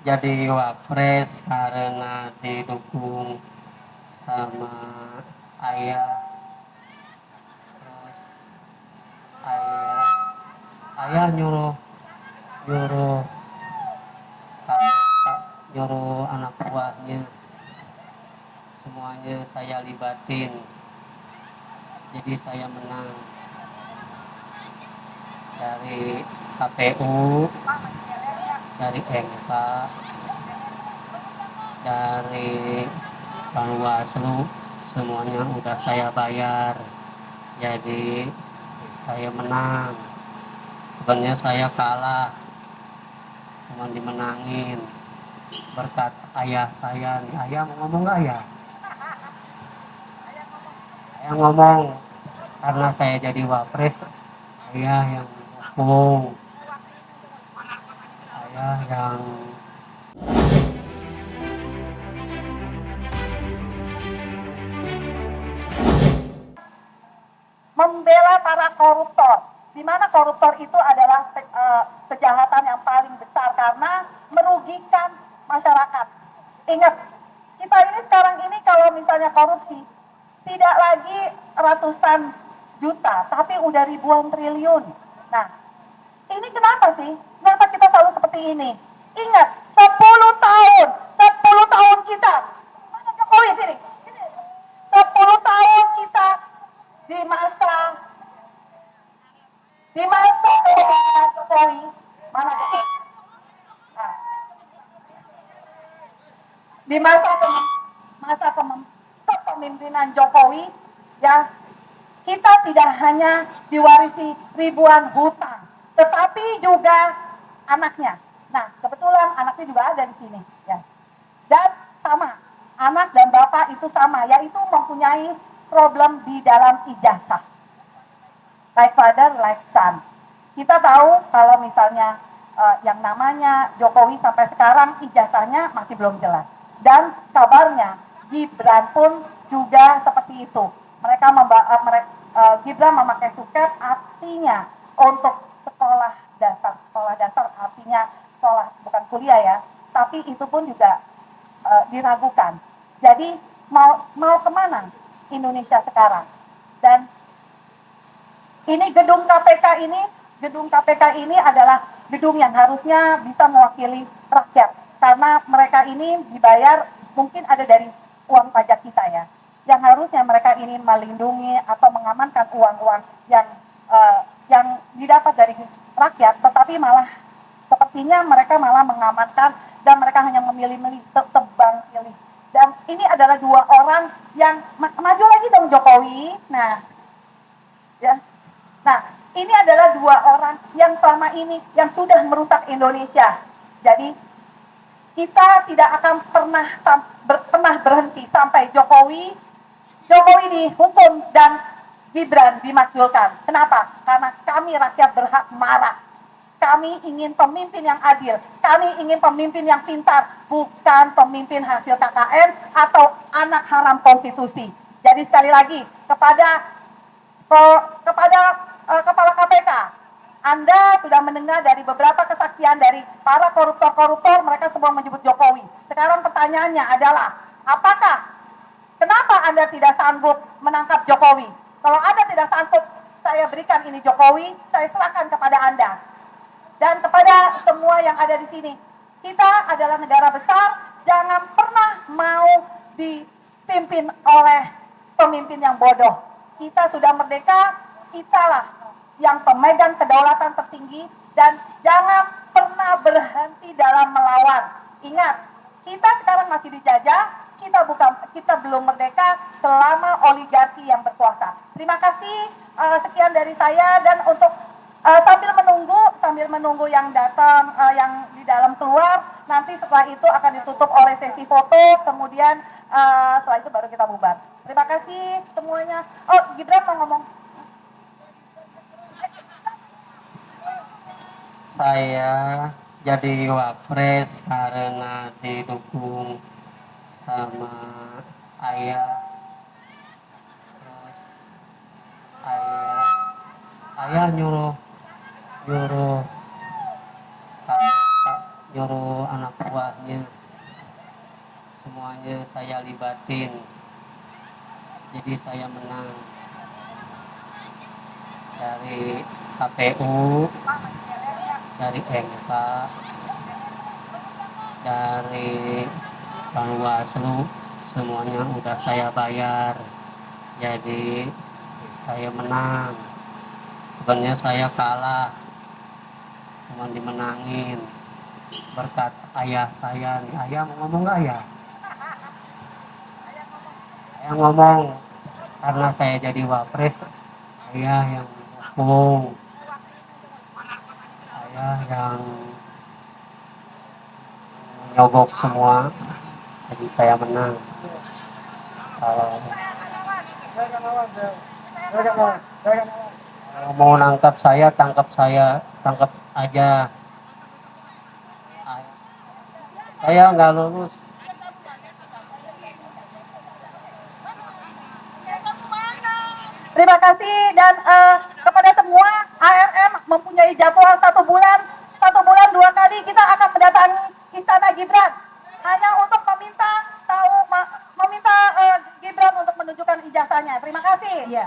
jadi wapres karena didukung sama ayah. Terus ayah ayah nyuruh nyuruh nyuruh anak buahnya, semuanya saya libatin, jadi saya menang dari KPU, dari MK, dari Bawaslu, semuanya udah saya bayar, jadi saya menang. Sebenarnya saya kalah, cuma dimenangin berkat ayah saya nih. Ayah mau ngomong nggak ya? Ayah ngomong, karena saya jadi wapres, ayah yang dukung, ayah yang membela para koruptor, di mana koruptor itu adalah kejahatan yang paling besar karena merugikan masyarakat. Ingat, kita ini sekarang ini kalau misalnya korupsi, tidak lagi ratusan juta, tapi udah ribuan triliun. Nah, ini kenapa sih? Kenapa kita selalu seperti ini? Ingat, 10 tahun, 10 tahun kita. Mana Jokowi sini? 10 tahun kita di masa Jokowi, mana Jokowi? Nah, di kepemimpinan Jokowi, ya, kita tidak hanya diwarisi ribuan hutang, tetapi juga anaknya. Nah, kebetulan anaknya juga ada di sini, ya. Dan sama, anak dan bapak itu sama, yaitu mempunyai problem di dalam ijazah. Like father, like son. Kita tahu kalau misalnya yang namanya Jokowi sampai sekarang ijazahnya masih belum jelas. Dan kabarnya Gibran pun juga seperti itu. Gibran memakai suket, artinya untuk sekolah dasar artinya sekolah bukan kuliah ya, tapi itu pun juga diragukan. Jadi mau kemana Indonesia sekarang? Dan ini gedung KPK ini adalah gedung yang harusnya bisa mewakili rakyat, karena mereka ini dibayar mungkin ada dari uang pajak kita ya, yang harusnya mereka ini melindungi atau mengamankan uang-uang yang didapat dari rakyat, tetapi malah sepertinya mereka malah mengamankan dan mereka hanya memilih-milih tebang pilih. Dan ini adalah dua orang yang maju lagi dong Jokowi. Nah, ya. Nah, ini adalah dua orang yang selama ini yang sudah merusak Indonesia. Jadi kita tidak akan pernah berhenti sampai Jokowi dihukum dan Gibran dimakzulkan. Kenapa? Karena kami rakyat berhak marah. Kami ingin pemimpin yang adil. Kami ingin pemimpin yang pintar, bukan pemimpin hasil KKN atau anak haram konstitusi. Jadi sekali lagi kepada Kepala KPK, Anda sudah mendengar dari beberapa kesaksian dari para koruptor-koruptor, mereka semua menyebut Jokowi. Sekarang pertanyaannya adalah, kenapa Anda tidak sanggup menangkap Jokowi? Kalau Anda tidak sanggup, saya berikan ini Jokowi, saya serahkan kepada Anda. Dan kepada semua yang ada di sini, kita adalah negara besar, jangan pernah mau dipimpin oleh pemimpin yang bodoh. Kita sudah merdeka, kitalah yang pemegang kedaulatan tertinggi, dan jangan pernah berhenti dalam melawan. Ingat, kita sekarang masih dijajah, kita belum merdeka selama oligarki yang berkuasa. Terima kasih, sekian dari saya, dan untuk sambil menunggu yang datang, yang di dalam keluar, nanti setelah itu akan ditutup oleh sesi foto, kemudian setelah itu baru kita bubar. Terima kasih semuanya. Oh, Gibran mau ngomong. saya jadi wapres karena didukung sama ayah. Terus ayah nyuruh nyuruh nyuruh anak buahnya, semuanya saya libatin, jadi saya menang dari KPU, dari MK, dari Bawaslu, semuanya udah saya bayar, jadi saya menang. Sebenarnya saya kalah, cuma dimenangin berkat ayah saya nih. Ayah mau ngomong nggak ya? Ayah ngomong, karena saya jadi wapres, ayah yang dukung, ayah yang nyogok semua, jadi saya menang. Kalau kalau mau nangkap saya, tangkap saya, tangkap aja. Saya nggak lulus. Terima kasih dan kepada semua ARM mempunyai jadwal 1 bulan 2 kali kita akan mendatangi Istana Gibran hanya untuk meminta Gibran untuk menunjukkan ijazahnya. Terima kasih. Ya.